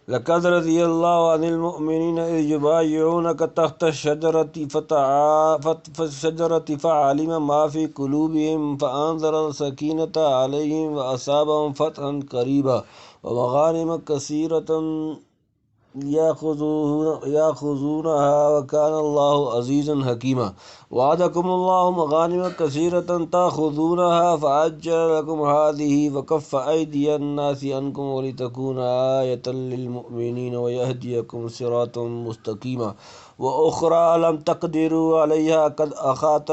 لقد رضی اللہ عن المؤمنین اذ یبایعونک تحت الشجرۃ فعلم ما فی قلوبہم فانزل السکینۃ علیہم واصابہم فتحا قریبا ومغانم کثیرۃ یاخذونها وکان اللہ عزیزا حکیما وعدکم اللہ مغانم کثیرۃ تاخذونها فعجل لکم هذه وکف ایدی الناس عنکم ولتکون آیۃ للمؤمنین ویہدیکم صراطا مستقیما واخری لم تقدروا علیہا قد احاط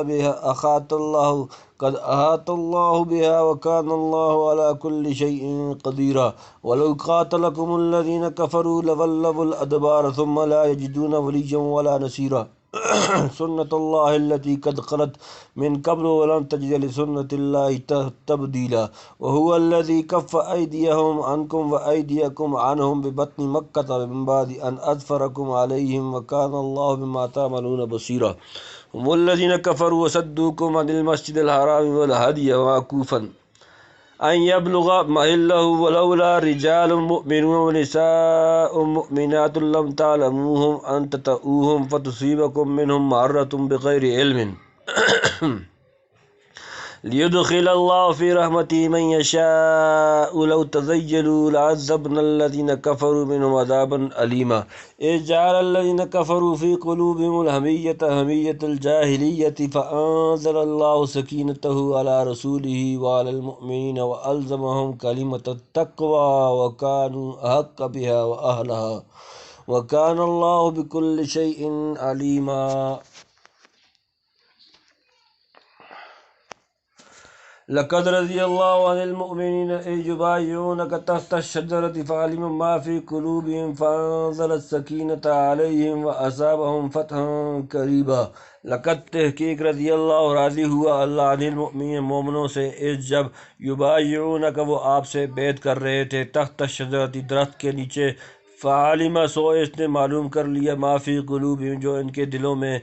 اللہ بها وکان اللہ علی کل شیء قدیرا ولو قاتلکم الذین کفروا لولوا الادبار ثم لا یجدون ولیا ولا نصیرا سنت اللہ التي قد خلت من قبل ولن تجد لسنت اللہ تبدیلا وهو الذي كف أيديهم عنكم وأيديكم عنهم ببطن مكة من بعد أن أظفركم عليهم وكان الله بما تعملون بصيرا هم الذين كفروا وصدوكم عن المسجد الحرام والهدي معكوفا أن يبلغ محله ولولا رجال مؤمنون ونساء مؤمنات لم تعلموهم أن تطؤوهم فتصيبكم منهم معرة بغير علم ليدخل الله في رحمته من يشاء لو تزيلوا لعذبنا الذين كفروا منهم عذابا أليما إذ جعل الذين كفروا في قلوبهم الحمية حمية الجاهلية فأنزل الله سكينته على رسوله وعلى المؤمنين وألزمهم كلمة التقوى وكانوا أحق بها وأهلها وكان الله بكل شيء عليما لقد رضی اللہ عن المؤمنین اذ یبایعونک تحت الشجرۃ فعلم ما فی قلوبہم فانزل السکینۃ علیہم واصابہم فتحا قریبا لقد تحقیق رضی اللہ راضی ہوا اللہ عن المؤمنین مومنوں سے اذ جب یبایعونک وہ آپ سے بیعت کر رہے تھے تحت الشجرۃ درخت کے نیچے فعلم سو اس نے معلوم کر لیا ما فی قلوبہم جو ان کے دلوں میں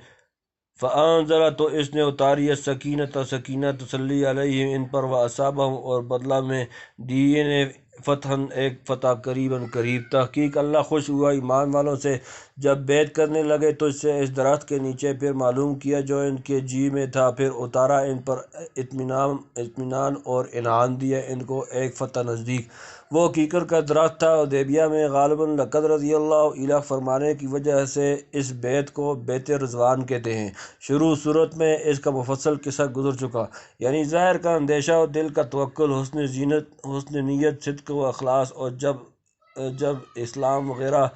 فانزل تو اس نے اتاری سکینت سکینہ تسلی علیہم ان پر واصابہم اور بدلہ میں دی انہیں فتحً ایک فتح قریباً قریب تحقیق اللہ خوش ہوا ایمان والوں سے جب بیعت کرنے لگے تو اس سے اس درخت کے نیچے پھر معلوم کیا جو ان کے جی میں تھا پھر اتارا ان پر اطمینان اور انعام دیا ان کو ایک فتح نزدیک وہ کیکر کا درخت تھا حدیبیہ میں غالباً لقد رضی اللہ عنہ فرمانے کی وجہ سے اس بیت کو بیت رضوان کہتے ہیں شروع صورت میں اس کا مفصل قصہ گزر چکا یعنی ظاہر کا اندیشہ اور دل کا توکل حسن نیت صدق و اخلاص اور جب اسلام وغیرہ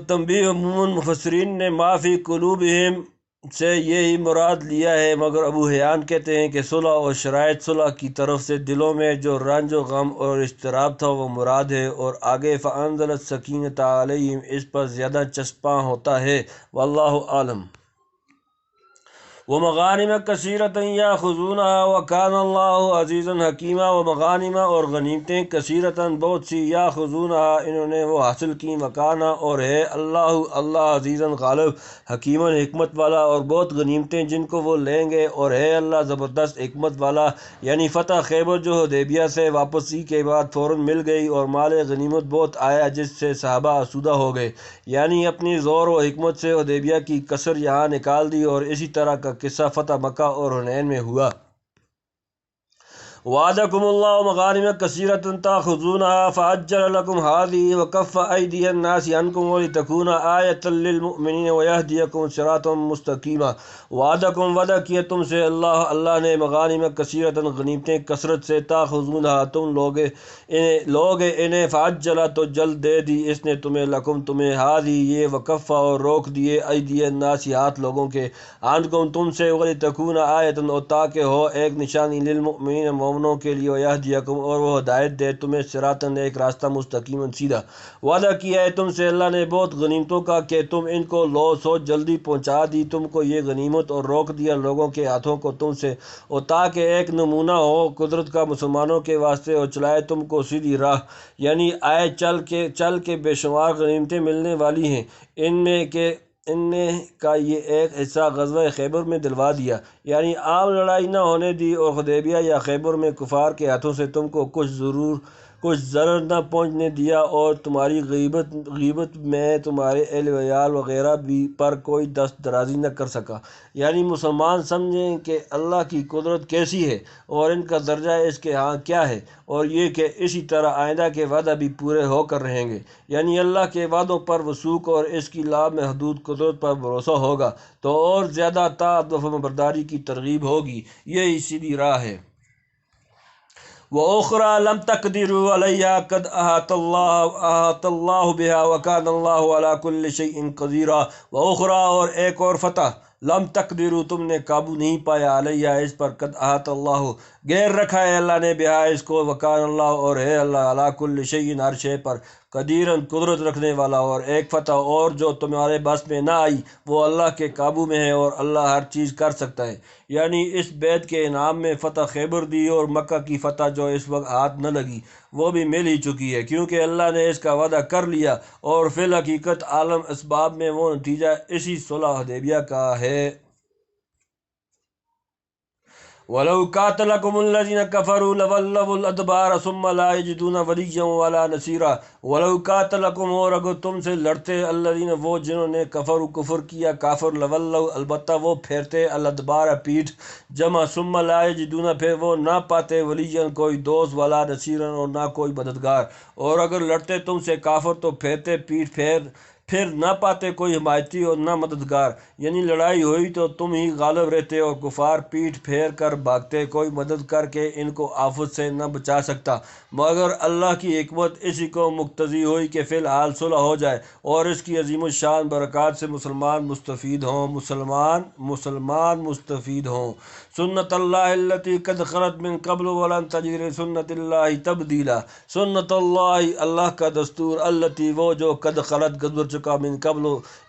تنبیہ عموماً مفسرین نے ما فی قلوبہم سے یہی مراد لیا ہے مگر ابو حیان کہتے ہیں کہ صلح اور شرائط صلح کی طرف سے دلوں میں جو رنج و غم اور اضطراب تھا وہ مراد ہے اور آگے فانزل السکینۃ علیہم اس پر زیادہ چسپاں ہوتا ہے واللہ عالم ومغانم کثیرۃ یاخذونها وکان اللہ عزیزا حکیما ومغانم اور غنیمتیں کثیرۃ بہت سی یاخذونها انہوں نے وہ حاصل کی وکانا اور ہے اللہ عزیزا غالب حکیما حکمت والا اور بہت غنیمتیں جن کو وہ لیں گے اور ہے اللہ زبردست حکمت والا یعنی فتح خیبر جو حدیبیہ سے واپسی کے بعد فوراً مل گئی اور مال غنیمت بہت آیا جس سے صحابہ آسودہ ہو گئے یعنی اپنی زور و حکمت سے حدیبیہ کی کسر یہاں نکال دی اور اسی طرح کا قصہ فتح مکہ اور حنین میں ہوا وعدکم اللہ مغانم کثیرۃ تاخذونها فعجل لکم هذه وکف ایدی الناس عنکم ولتکون آیۃ للمؤمنین ویہدیکم صراطا مستقیما وعدکم وعدہ کیا تم سے اللہ نے مغانم کثیرۃ غنیمتیں کثرت سے تاخذونها تم لوگ انہیں فعجل تو جلد دے دی اس نے تمہیں لکم تمہیں هذه یہ وکف اور روک دیے ایدی الناس ہاتھ لوگوں کے عنکم تم سے ولتکون آیۃ اور تاکہ ہو ایک نشانی للمؤمنین مومنوں کے لیے یہدیکم اور وہ ہدایت دے تمہیں صراطاً ایک راستہ مستقیما سیدھا وعدہ کیا ہے تم سے اللہ نے بہت غنیمتوں کا کہ تم ان کو لو سو جلدی پہنچا دی تم کو یہ غنیمت اور روک دیا لوگوں کے ہاتھوں کو تم سے اور تاکہ ایک نمونہ ہو قدرت کا مسلمانوں کے واسطے اور چلائے تم کو سیدھی راہ یعنی آئے چل کے بے شمار غنیمتیں ملنے والی ہیں ان نے کا یہ ایک حصہ غزوہ خیبر میں دلوا دیا یعنی عام لڑائی نہ ہونے دی اور حدیبیہ یا خیبر میں کفار کے ہاتھوں سے تم کو کچھ ضرور کچھ ضرر نہ پہنچنے دیا، اور تمہاری غیبت میں تمہارے اہل ویال وغیرہ بھی پر کوئی دست درازی نہ کر سکا۔ یعنی مسلمان سمجھیں کہ اللہ کی قدرت کیسی ہے اور ان کا درجہ اس کے ہاں کیا ہے، اور یہ کہ اسی طرح آئندہ کے وعدہ بھی پورے ہو کر رہیں گے، یعنی اللہ کے وعدوں پر وثوق اور اس کی لامحدود قدرت پر بھروسہ ہوگا تو اور زیادہ طاعت و فرمانبرداری کی ترغیب ہوگی۔ یہی سیدھی راہ ہے۔ وَأُخْرَى لَمْ تَقْدِرُوا عَلَيْهَا قَدْ أَحَاطَ اللَّهُ بِهَا وَكَانَ اللَّهُ عَلَى كُلِّ شَيْءٍ قَدِيرًا۔ وَأُخْرَى اور ایک اور فتح، لم تقدروا تم نے قابو نہیں پایا، علیہ اس پر، قد احاط اللہ گھیر رکھا ہے اللہ نے، بہا اس کو، وکان اللہ اور ہے اللہ، علی کل شیء ہر شے پر، قدیرن قدرت رکھنے والا۔ اور ایک فتح اور جو تمہارے بس میں نہ آئی وہ اللہ کے قابو میں ہے، اور اللہ ہر چیز کر سکتا ہے۔ یعنی اس بیت کے انعام میں فتح خیبر دی، اور مکہ کی فتح جو اس وقت ہاتھ نہ لگی وہ بھی مل ہی چکی ہے، کیونکہ اللہ نے اس کا وعدہ کر لیا، اور فی الحقیقت عالم اسباب میں وہ نتیجہ اسی صلح حدیبیہ کا ہے۔ وَلَوْ قَاتَلَكُمُ الَّذِينَ كَفَرُوا لَوَلَّوُا الْأَدْبَارَ ثُمَّ لَا يَجِدُونَ وَلِيًّا وَلَا نَصِيرًا۔ وَلَوْ قَاتَلَكُمْ اور اگر تم سے لڑتے، الَّذِينَ وہ جنہوں نے کفر کیا، کافر، لَوَلَّوْا البتہ وہ پھیرتے، الْأَدْبَارَ پیٹھ، جمع، ثُمَّ لَا يَجِدُونَ پھر وہ نہ پاتے، وَلِيًّا کوئی دوست، وَلَا نَصِيرًا اور نہ کوئی مددگار۔ اور اگر لڑتے تم سے کافر تو پھیرتے پیٹھ، پھر نہ پاتے کوئی حمایتی اور نہ مددگار، یعنی لڑائی ہوئی تو تم ہی غالب رہتے، اور کفار پیٹھ پھیر کر بھاگتے، کوئی مدد کر کے ان کو آفت سے نہ بچا سکتا، مگر اللہ کی حکمت اسی کو مقتضی ہوئی کہ فی الحال صلح ہو جائے، اور اس کی عظیم الشان برکات سے مسلمان مستفید ہوں۔ سنت اللہ التی قد خلت من قبل ولن تجد لسنت اللہ تبدیلا۔ سنت اللہ اللہ کا دستور، التی وہ جو قد خلت گزر چکا، من قبل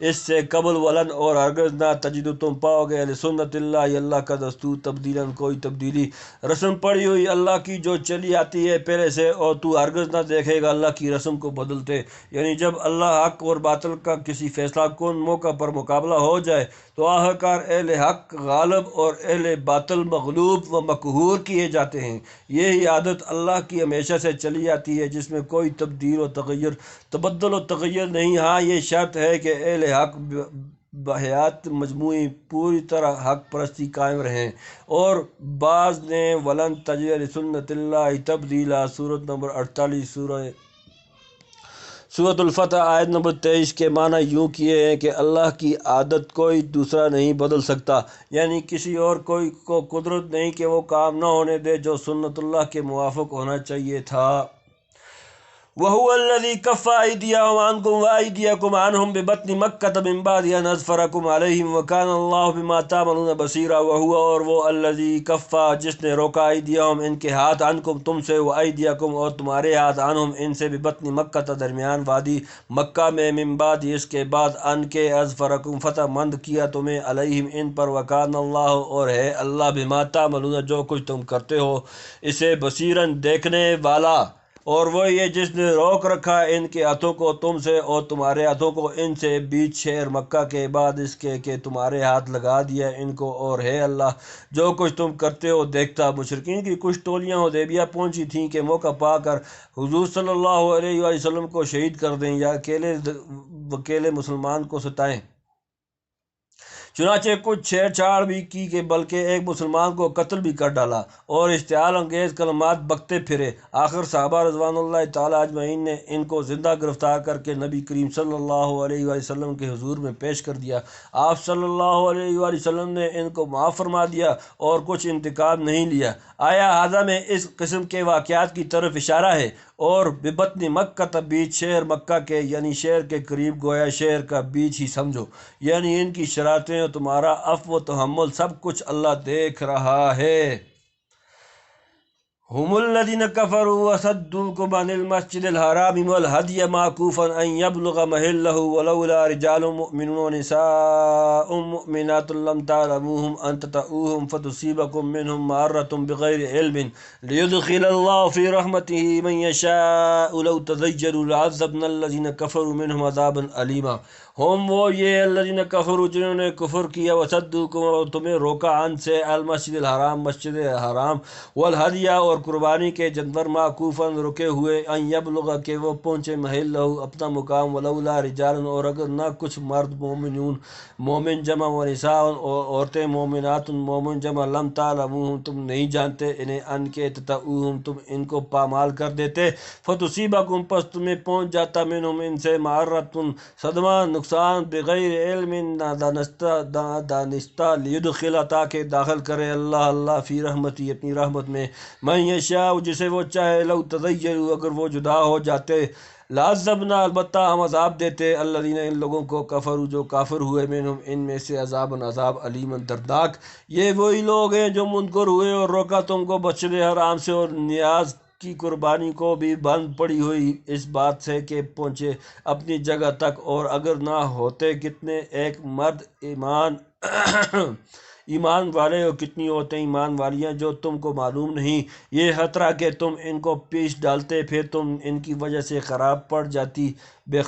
اس سے قبل، ولن اور ہرگز نہ تجد تم پاؤ گے، لسنت اللہ اللہ کا دستور تبدیلا کوئی تبدیلی، رسم پڑی ہوئی اللہ کی جو چلی آتی ہے پہلے سے، اور تو ہرگز نہ دیکھے گا اللہ کی رسم کو بدلتے۔ یعنی جب اللہ حق اور باطل کا کسی فیصلہ کن موقع پر مقابلہ ہو جائے تو آخرکار اہل حق غالب اور اہل باطل مغلوب و مقہور کیے جاتے ہیں۔ یہی عادت اللہ کی ہمیشہ سے چلی آتی ہے، جس میں کوئی تبدل و تغیر نہیں۔ ہاں یہ شرط ہے کہ اہل حق بحیات مجموعی پوری طرح حق پرستی قائم رہیں۔ اور بعض نے ولن تجد لسنت اللہ تبدیلا، سورۃ نمبر 48 سورۃ الفتح آیت نمبر 23 کے معنی یوں کیے ہیں کہ اللہ کی عادت کوئی دوسرا نہیں بدل سکتا، یعنی کسی اور کوئی کو قدرت نہیں کہ وہ کام نہ ہونے دے جو سنت اللہ کے موافق ہونا چاہیے تھا۔ وَهُوَ الَّذِي كَفَّ أَيْدِيَهُمْ عَنْكُمْ وَأَيْدِيَكُمْ عَنْهُمْ بِبَطْنِ مَكَّةَ مِنْ بَعْدِ أَنْ أَظْفَرَكُمْ عَلَيْهِمْ وَكَانَ اللَّهُ بِمَا تَعْمَلُونَ بَصِيرًا۔ وَهُوَ اور وہ، الَّذِي كَفَّ جس نے روکا، أَيْدِيَهُمْ ان کے ہاتھ، عَنْكُمْ تم سے، وَأَيْدِيَكُمْ اور تمہارے ہاتھ، عَنْهُمْ ان سے، بِبَطْنِ مَكَّةَ درمیان وادی مکہ میں، مِنْ بَعْدِ اس کے بعد، ان کے، أَظْفَرَكُمْ فتح مند کیا تمہیں، عَلَيْهِمْ ان پر، وَكَانَ اللَّهُ اور ہے اللہ، بِمَا تَعْمَلُونَ جو کچھ تم کرتے ہو اسے، بصیراً دیکھنے والا۔ اور وہ یہ جس نے روک رکھا ان کے ہاتھوں کو تم سے اور تمہارے ہاتھوں کو ان سے، بیچ شہر مکہ کے، بعد اس کے کہ تمہارے ہاتھ لگا دیا ان کو، اور ہے اللہ جو کچھ تم کرتے ہو دیکھتا۔ مشرکین کی کچھ ٹولیاں حدیبیہ پہنچی تھیں کہ موقع پا کر حضور صلی اللہ علیہ وآلہ وسلم کو شہید کر دیں یا اکیلے مسلمان کو ستائیں۔ چنانچہ کچھ چھیڑ چھاڑ بھی کی کہ بلکہ ایک مسلمان کو قتل بھی کر ڈالا، اور اشتعال انگیز کلمات بکتے پھرے۔ آخر صحابہ رضوان اللہ تعالیٰ اجمعین نے ان کو زندہ گرفتار کر کے نبی کریم صلی اللہ علیہ وآلہ وسلم کے حضور میں پیش کر دیا۔ آپ صلی اللہ علیہ وآلہ وسلم نے ان کو معاف فرما دیا اور کچھ انتقام نہیں لیا۔ آیا ھذا میں اس قسم کے واقعات کی طرف اشارہ ہے، اور ببطن مکہ بیچ شہر مکہ کے، یعنی شہر کے قریب، گویا شہر کا بیچ ہی سمجھو، یعنی ان کی شرارتیں اور تمہارا عفو و تحمل سب کچھ اللہ دیکھ رہا ہے۔ هم الذين كفروا وصدوكم عن المسجد الحرام والهدي معكوفا أن يبلغ محله ولولا رجال مؤمنون ونساء مؤمنات لم تعلموهم أن تطؤوهم فتصيبكم منهم معرة بغير علم ليدخل الله في رحمته من يشاء لو تزيلوا لعذبنا الذين كفروا منهم عذابا أليما۔ ہم وہ یہ الذین کفروا جنہوں نے کفر کیا وصدوکم اور تمہیں روکا عن سے المسجد الحرام مسجد حرام والہدی اور قربانی کے جانور معکوفاً رکے ہوئے ان یبلغ کہ وہ پہنچے محلہ اپنا مقام ولولا رجال اور اگر نہ کچھ مرد مومنون مومن جمع و نساء اور عورتیں مومنات مومن جمع لم تعلموہم تم نہیں جانتے انہیں ان کے تطؤہم تم ان کو پامال کر دیتے فتصیبکم پس تمہیں پہنچ جاتا منہم ان سے معرۃ صدمہ نقصان بغیر علم دانستہ لیدخل تاکہ داخل کرے اللہ فی رحمتی اپنی رحمت میں من یشاء جسے وہ چاہے لو تزیلوا اگر وہ جدا ہو جاتے لعذبنا البتہ ہم عذاب دیتے الذین ان لوگوں کو کفروا جو کافر ہوئے منہم ان میں سے عذاب علیم دردناک یہ وہی لوگ ہیں جو منکر ہوئے اور روکا تم کو مسجد حرام سے اور نیاز کی قربانی کو بھی بند پڑی ہوئی اس بات سے کہ پہنچے اپنی جگہ تک اور اگر نہ ہوتے کتنے ایک مرد ایمان والے اور کتنی عورتیں ایمان والیاں جو تم کو معلوم نہیں یہ خطرہ کہ تم ان کو پیش ڈالتے پھر تم ان کی وجہ سے خراب پڑ جاتی بے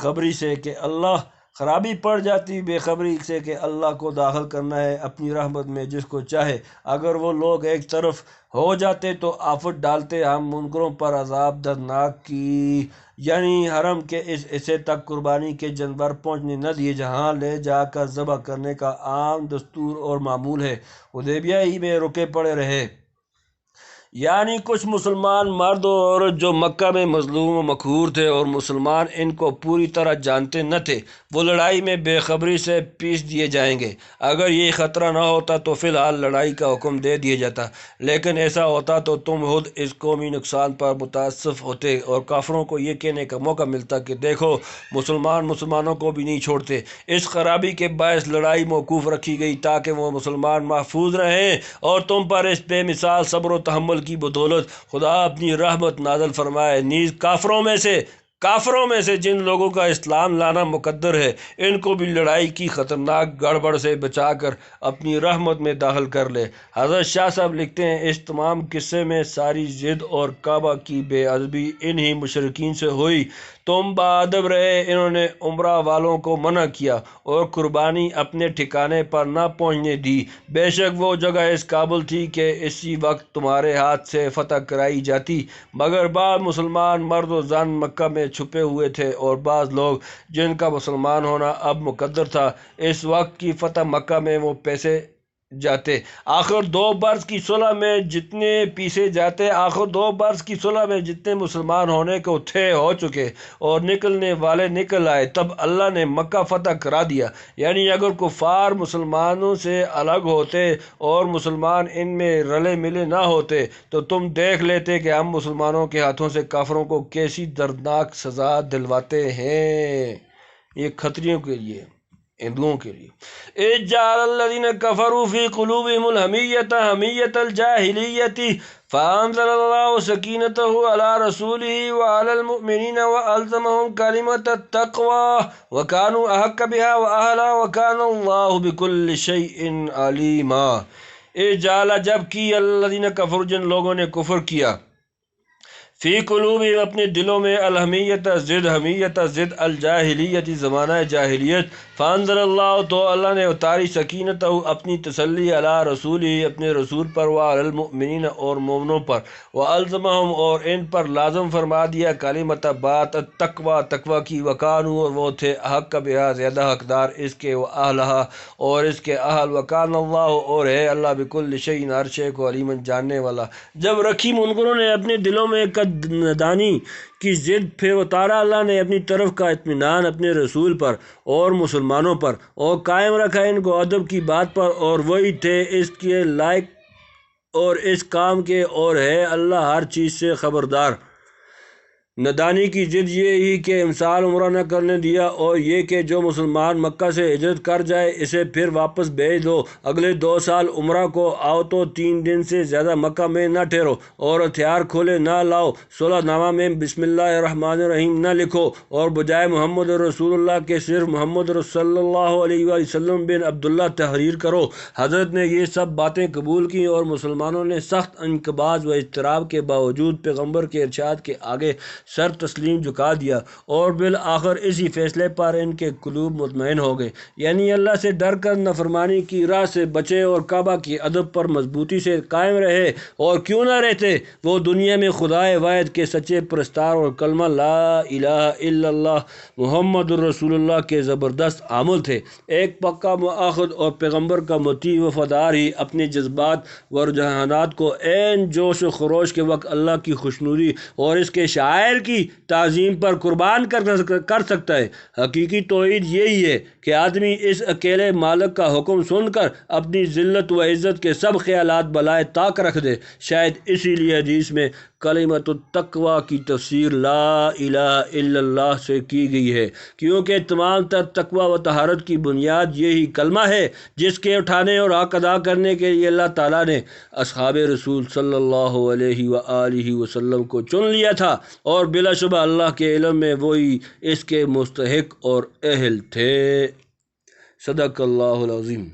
خبری سے کہ اللہ کو داخل کرنا ہے اپنی رحمت میں جس کو چاہے اگر وہ لوگ ایک طرف ہو جاتے تو آفت ڈالتے ہم منکروں پر عذاب دردناک کی یعنی حرم کے اس حصے تک قربانی کے جانور پہنچنے نہ دیے جہاں لے جا کر ذبح کرنے کا عام دستور اور معمول ہے حدیبیہ ہی میں رکے پڑے رہے یعنی کچھ مسلمان مرد اور عورت جو مکہ میں مظلوم و مقہور تھے اور مسلمان ان کو پوری طرح جانتے نہ تھے وہ لڑائی میں بے خبری سے پیش دیے جائیں گے اگر یہ خطرہ نہ ہوتا تو فی الحال لڑائی کا حکم دے دیا جاتا لیکن ایسا ہوتا تو تم خود اس قومی نقصان پر متاسف ہوتے اور کافروں کو یہ کہنے کا موقع ملتا کہ دیکھو مسلمانوں کو بھی نہیں چھوڑتے اس خرابی کے باعث لڑائی موقوف رکھی گئی تاکہ وہ مسلمان محفوظ رہیں اور تم پر اس بے مثال صبر و تحمل کی بدولت خدا اپنی رحمت نازل فرمائے نیز کافروں میں سے جن لوگوں کا اسلام لانا مقدر ہے ان کو بھی لڑائی کی خطرناک گڑبڑ سے بچا کر اپنی رحمت میں داخل کر لے حضرت شاہ صاحب لکھتے ہیں اس تمام قصے میں ساری ضد اور کعبہ کی بے ادبی انہی مشرکین سے ہوئی تم باادب رہے انہوں نے عمرہ والوں کو منع کیا اور قربانی اپنے ٹھکانے پر نہ پہنچنے دی بے شک وہ جگہ اس قابل تھی کہ اسی وقت تمہارے ہاتھ سے فتح کرائی جاتی مگر بعض مسلمان مرد و زن مکہ میں چھپے ہوئے تھے اور بعض لوگ جن کا مسلمان ہونا اب مقدر تھا اس وقت کی فتح مکہ میں وہ پیسے جاتے آخر 2 برس کی صلح میں جتنے مسلمان ہونے کو تھے ہو چکے اور نکلنے والے نکل آئے تب اللہ نے مکہ فتح کرا دیا یعنی اگر کفار مسلمانوں سے الگ ہوتے اور مسلمان ان میں رلے ملے نہ ہوتے تو تم دیکھ لیتے کہ ہم مسلمانوں کے ہاتھوں سے کافروں کو کیسی دردناک سزا دلواتے ہیں یہ کھتریوں کے لیے ہندوؤں کے لیے اجعل الذین کفروا فی قلوبہم الحمیۃ حمیۃ الجاہلیۃ فانزل اللہ سکینتہ علی رسولہ وعلی المؤمنین والزمہم کلمۃ التقوی وکانوا احق بها واہلها وکان اللہ بکل شیء علیما اجعل جب کی الذین کفروا جن لوگوں نے کفر کیا فی قلوبی اپنے دلوں میں الحمیت ضد الجاہلیت زمانہ جاہلیت فانزل اللہ تو اللہ نے اتاری سکینتہ اپنی تسلی علی رسولی اپنے رسول پر وعلی المؤمنین اور مومنوں پر والزمہم اور ان پر لازم فرما دیا کلمۃ بات تقوی کی وکانو اور وہ تھے حق بہا زیادہ حقدار اس کے واہلہا اور اس کے اہل وکان اللہ اور ہے اللہ بکل شیء ہر شے کو علیمن جاننے والا جب رکھی منکروں نے اپنے دلوں میں ندانی کی ضد پھر اتارا اللہ نے اپنی طرف کا اطمینان اپنے رسول پر اور مسلمانوں پر اور قائم رکھا ان کو ادب کی بات پر اور وہی تھے اس کے لائق اور اس کام کے اور ہے اللہ ہر چیز سے خبردار ندانی کی ضد یہ ہی کہ امسال عمرہ نہ کرنے دیا اور یہ کہ جو مسلمان مکہ سے ہجرت کر جائے اسے پھر واپس بھیج دو اگلے 2 سال عمرہ کو آؤ تو 3 دن سے زیادہ مکہ میں نہ ٹھہرو اور ہتھیار کھولے نہ لاؤ صلح نامہ میں بسم اللہ الرحمن الرحیم نہ لکھو اور بجائے محمد رسول اللہ کے صرف محمد صلی اللہ علیہ وسلم بن عبداللہ تحریر کرو حضرت نے یہ سب باتیں قبول کی اور مسلمانوں نے سخت انقباض و اضطراب کے باوجود پیغمبر کے ارشاد کے آگے سر تسلیم جھکا دیا اور بالآخر اسی فیصلے پر ان کے قلوب مطمئن ہو گئے، یعنی اللہ سے ڈر کر نافرمانی کی راہ سے بچے اور کعبہ کی ادب پر مضبوطی سے قائم رہے، اور کیوں نہ رہتے، وہ دنیا میں خدائے واحد کے سچے پرستار اور کلمہ لا الہ الا اللہ محمد الرسول اللہ کے زبردست عامل تھے۔ ایک پکا مؤخذ اور پیغمبر کا مطیع وفادار ہی اپنے جذبات و رجحانات کو عین جوش و خروش کے وقت اللہ کی خوشنودی اور اس کے شاعر کی تعظیم پر قربان کر سکتا ہے۔ حقیقی توحید یہی ہے کہ آدمی اس اکیلے مالک کا حکم سن کر اپنی ذلت و عزت کے سب خیالات بالائے طاق رکھ دے۔ شاید اسی لیے حدیث میں کلمۃ التقویٰ کی تفسیر لا الہ الا اللہ سے کی گئی ہے، کیونکہ تمام تر تقویٰ و طہارت کی بنیاد یہی کلمہ ہے جس کے اٹھانے اور حق ادا کرنے کے لیے اللہ تعالیٰ نے اصحاب رسول صلی اللہ علیہ وآلہ وسلم کو چن لیا تھا، اور بلا شبہ اللہ کے علم میں وہی اس کے مستحق اور اہل تھے۔ صدق اللہ العظیم۔